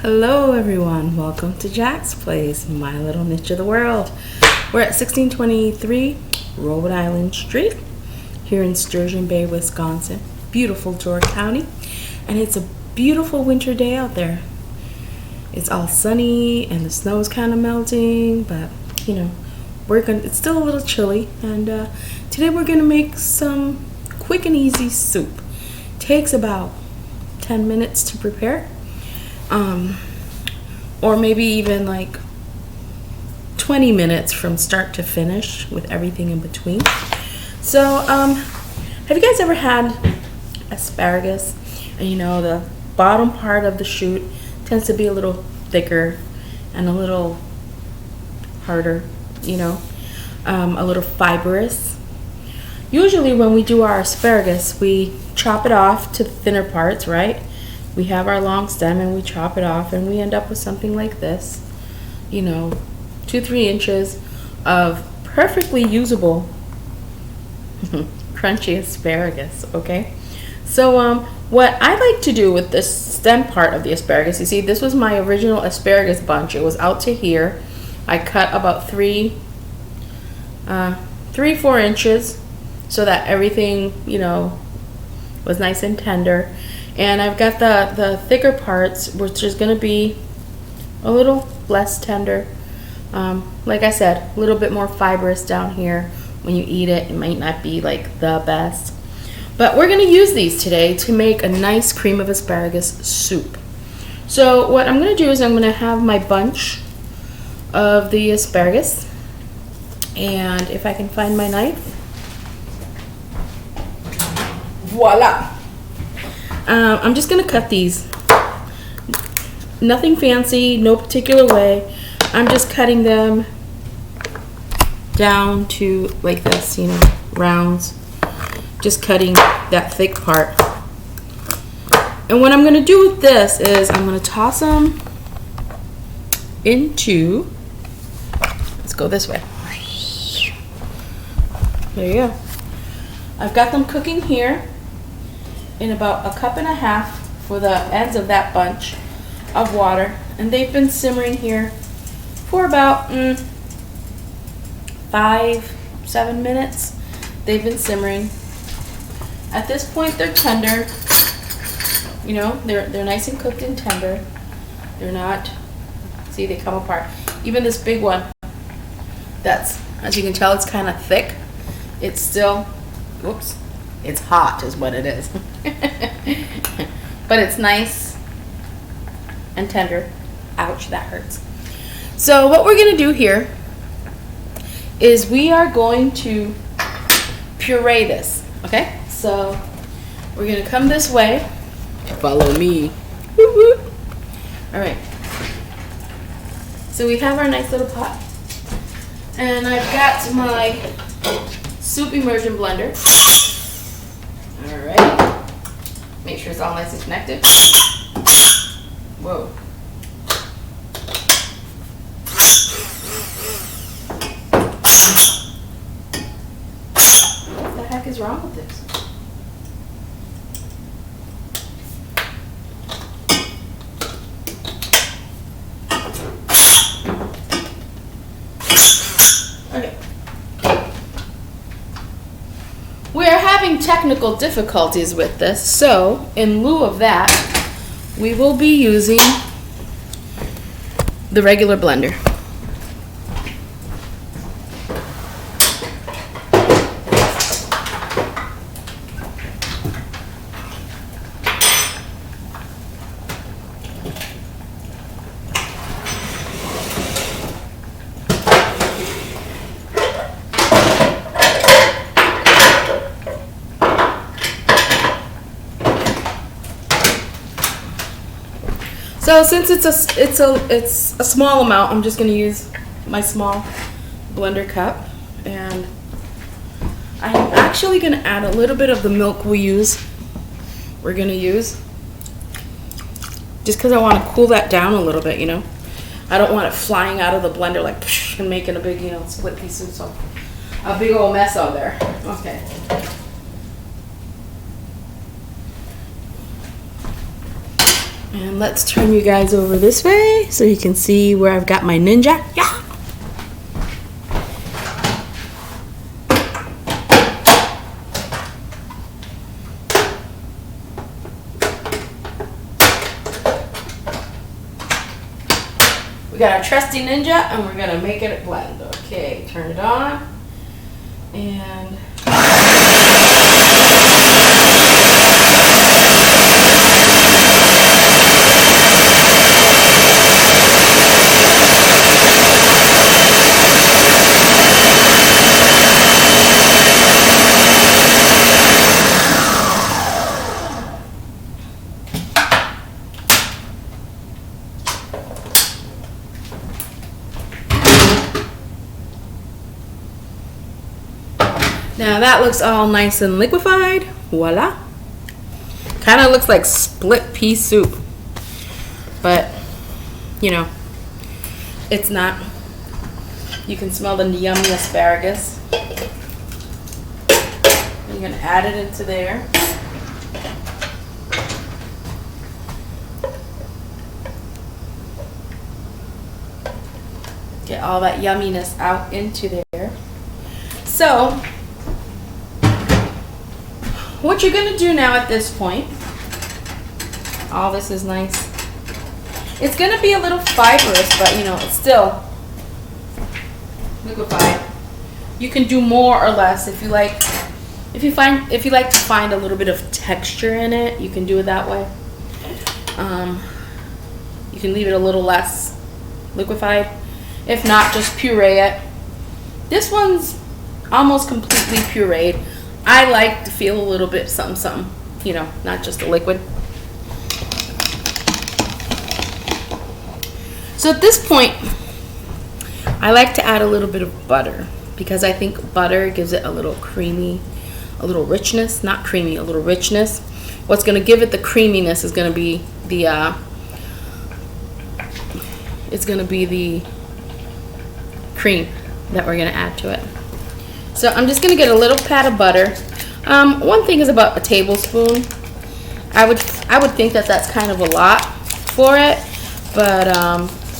Hello everyone, welcome to Jack's Place, my little niche of the world. We're at 1623 Rhode Island Street here in Sturgeon Bay, Wisconsin. Beautiful Door County, and it's a beautiful winter day out there. It's all sunny and the snow's kind of melting, but you know, it's still a little chilly, and today we're gonna make some quick and easy soup. Takes about 10 minutes to prepare. Or maybe even like 20 minutes from start to finish with everything in between. So, have you guys ever had asparagus? And you know, the bottom part of the shoot tends to be a little thicker and a little harder, you know, a little fibrous. Usually when we do our asparagus, we chop it off to the thinner parts, right? We have our long stem and we chop it off and we end up with something like this, you know, 2-3 inches of perfectly usable crunchy asparagus, okay? So what I like to do with this stem part of the asparagus, you see, this was my original asparagus bunch. It was out to here. I cut about 3-4 inches so that everything, you know, was nice and tender. And I've got the thicker parts, which is going to be a little less tender. Like I said, a little bit more fibrous down here. When you eat it, it might not be like the best. But we're going to use these today to make a nice cream of asparagus soup. So what I'm going to do is I'm going to have my bunch of the asparagus. And if I can find my knife. Voila! I'm just gonna cut these. Nothing fancy, no particular way. I'm just cutting them down to like this, you know, rounds. Just cutting that thick part. And what I'm gonna do with this is I'm gonna toss them into, let's go this way. There you go. I've got them cooking here in about 1.5 cups for the ends of that bunch of water, and they've been simmering here for about 5-7 minutes. They've been simmering. At this point, they're tender. You know, they're nice and cooked and tender. They're not. See, they come apart. Even this big one, that's, as you can tell, it's kind of thick. It's still, whoops. It's hot is what it is. But it's nice and tender. Ouch, that hurts. So what we're going to do here is we are going to puree this, okay? So we're going to come this way. Follow me. Woo woo. All right. So we have our nice little pot. And I've got my soup immersion blender. Alright, make sure it's all nice and connected. Whoa. What the heck is wrong with this? Okay. We are having technical difficulties with this, so in lieu of that, we will be using the regular blender. So since it's a small amount, I'm just going to use my small blender cup, and I'm actually going to add a little bit of the milk we're going to use, just because I want to cool that down a little bit, you know. I don't want it flying out of the blender like and making a big, you know, split pea soup, so a big old mess out there. Okay. And let's turn you guys over this way so you can see where I've got my Ninja. Yeah. We got our trusty Ninja and we're gonna make it a blend. Okay, turn it on. And now that looks all nice and liquefied. Voila. Kind of looks like split pea soup. But, you know, it's not. You can smell the yummy asparagus. You're going to add it into there. Get all that yumminess out into there. So, what you're going to do now at this point, all this is nice. It's going to be a little fibrous, but you know, it's still liquefied. You can do more or less if you like. If you like to find a little bit of texture in it, you can do it that way. You can leave it a little less liquefied. If not, just puree it. This one's almost completely pureed. I like to feel a little bit something, you know, not just a liquid. So at this point, I like to add a little bit of butter because I think butter gives it a little creamy, a little richness, not creamy, a little richness. What's going to give it the creaminess is going to be the, it's going to be the cream that we're going to add to it. So I'm just going to get a little pat of butter. One thing is about a tablespoon. I would think that that's kind of a lot for it, but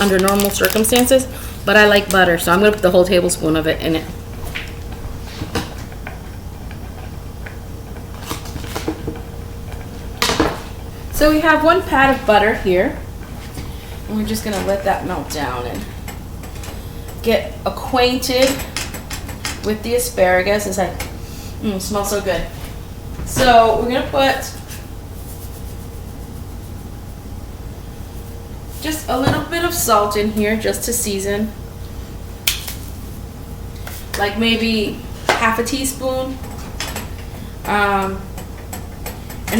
under normal circumstances. But I like butter, so I'm going to put the whole tablespoon of it in it. So we have one pat of butter here, and we're just going to let that melt down and get acquainted with the asparagus. It's like, it smells so good. So we're gonna put just a little bit of salt in here just to season. Like maybe half a teaspoon. And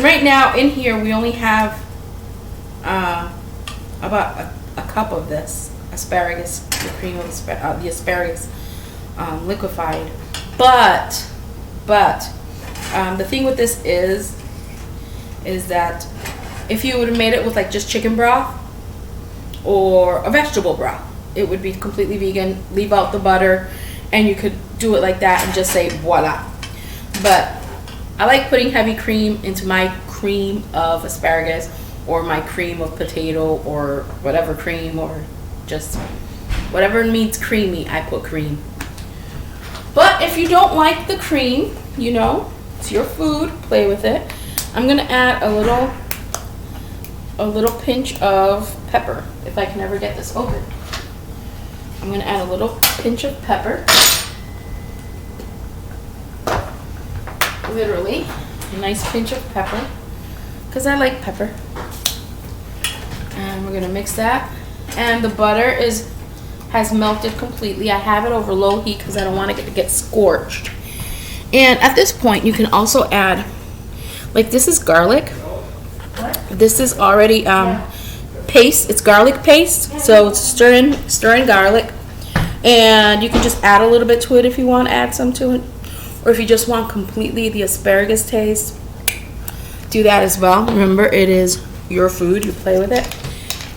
right now in here we only have about a cup of this asparagus, the cream of the asparagus. Liquefied, but the thing with this is that if you would have made it with like just chicken broth or a vegetable broth, it would be completely vegan. Leave out the butter, and you could do it like that and just say voila. But I like putting heavy cream into my cream of asparagus or my cream of potato or whatever cream, or just whatever means creamy. I put cream. But if you don't like the cream, you know, it's your food, play with it. I'm gonna add a little pinch of pepper, if I can ever get this open. I'm gonna add a little pinch of pepper. Literally, a nice pinch of pepper, because I like pepper. And we're gonna mix that. And the butter has melted completely. I have it over low heat because I don't want it to get scorched. And at this point, you can also add, like this is garlic. This is already paste. It's garlic paste, so it's stirring garlic. And you can just add a little bit to it if you want to add some to it, or if you just want completely the asparagus taste, do that as well. Remember, it is your food. You play with it.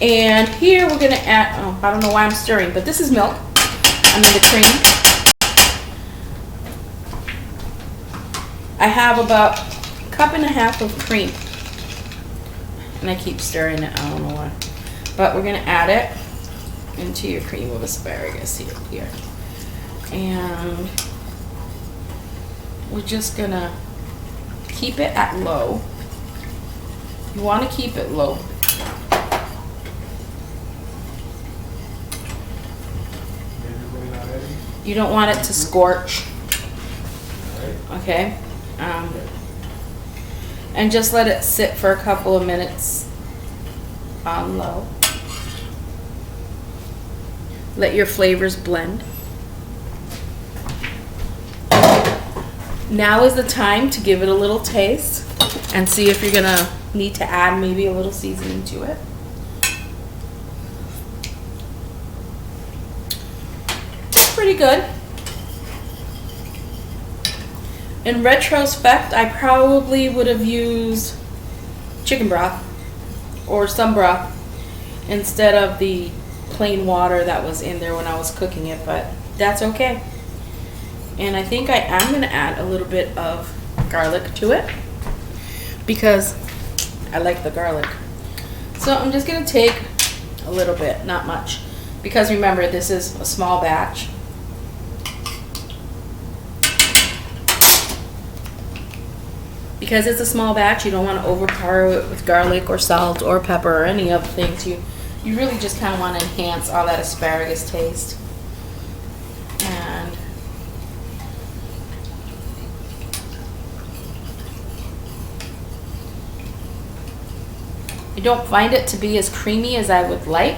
And here we're gonna add, I don't know why I'm stirring, but this is milk. I mean the cream. I have about a cup and a half of cream. And I keep stirring it, I don't know why. But we're gonna add it into your cream of asparagus here. And we're just gonna keep it at low. You wanna keep it low. You don't want it to scorch. Okay? And just let it sit for a couple of minutes on low. Let your flavors blend. Now is the time to give it a little taste and see if you're gonna need to add maybe a little seasoning to it. Pretty good. In retrospect, I probably would have used chicken broth or some broth instead of the plain water that was in there when I was cooking it, but that's okay. And I think I am going to add a little bit of garlic to it because I like the garlic. So I'm just going to take a little bit, not much, because remember, this is a small batch. Because it's a small batch, you don't want to overpower it with garlic or salt or pepper or any other things. You really just kind of want to enhance all that asparagus taste. And I don't find it to be as creamy as I would like.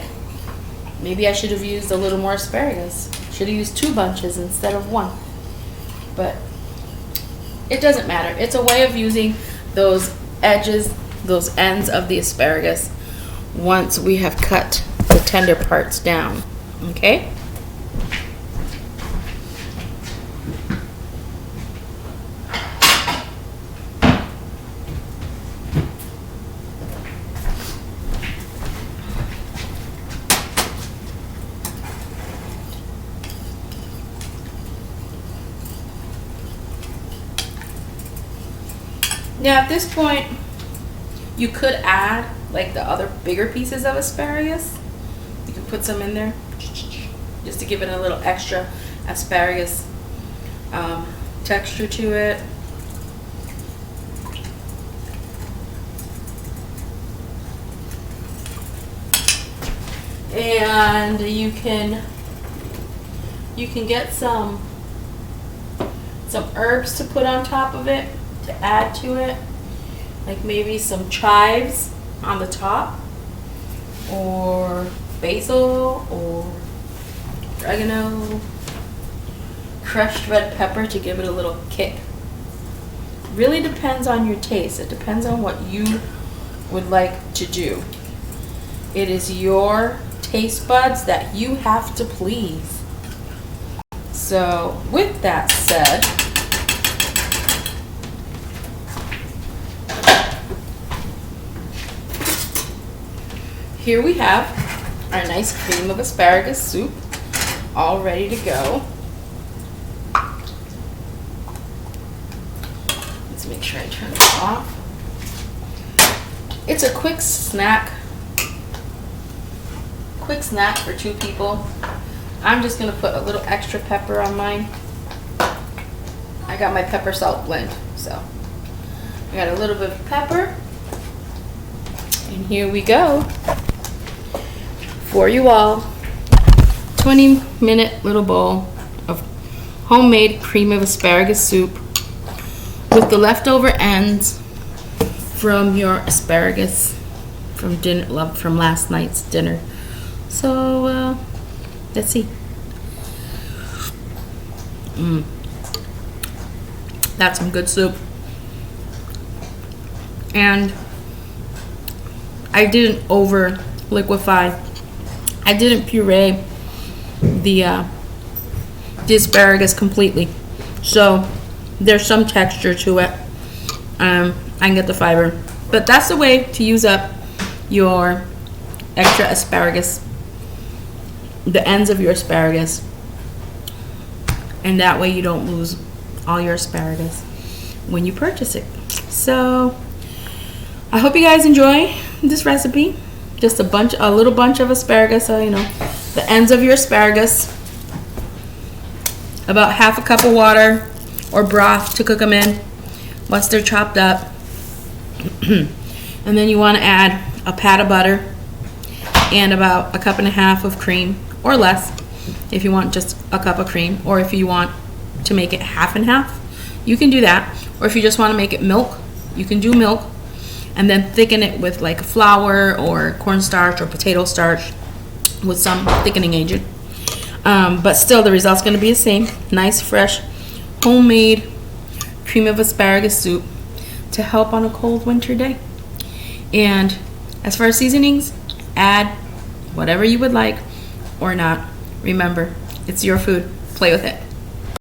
Maybe I should have used a little more asparagus. Should have used 2 bunches instead of 1. But it doesn't matter. It's a way of using those edges, those ends of the asparagus once we have cut the tender parts down. Okay? Now at this point, you could add like the other bigger pieces of asparagus. You can put some in there just to give it a little extra asparagus texture to it. And you can get some herbs to put on top of it, to add to it, like maybe some chives on the top, or basil, or oregano, crushed red pepper to give it a little kick. Really depends on your taste. It depends on what you would like to do. It is your taste buds that you have to please. So with that said, here we have our nice cream of asparagus soup all ready to go. Let's make sure I turn it off. It's a quick snack for 2 people. I'm just gonna put a little extra pepper on mine. I got my pepper salt blend, so I got a little bit of pepper, and here we go for you all. 20-minute little bowl of homemade cream of asparagus soup with the leftover ends from your asparagus from dinner, from last night's dinner. So let's see. That's some good soup. And I didn't over liquefy. I didn't puree the asparagus completely, so there's some texture to it. I can get the fiber, but that's the way to use up your extra asparagus, the ends of your asparagus, and that way you don't lose all your asparagus when you purchase it. So I hope you guys enjoy this recipe. Just a little bunch of asparagus, so you know, the ends of your asparagus. About half a cup of water or broth to cook them in once they're chopped up. And then you want to add a pat of butter and about a cup and a half of cream, or less if you want just a cup of cream, or if you want to make it half and half, you can do that. Or if you just want to make it milk, you can do milk, and then thicken it with like flour or cornstarch or potato starch with some thickening agent. But still, the result's going to be the same. Nice, fresh, homemade cream of asparagus soup to help on a cold winter day. And as far as seasonings, add whatever you would like or not. Remember, it's your food. Play with it.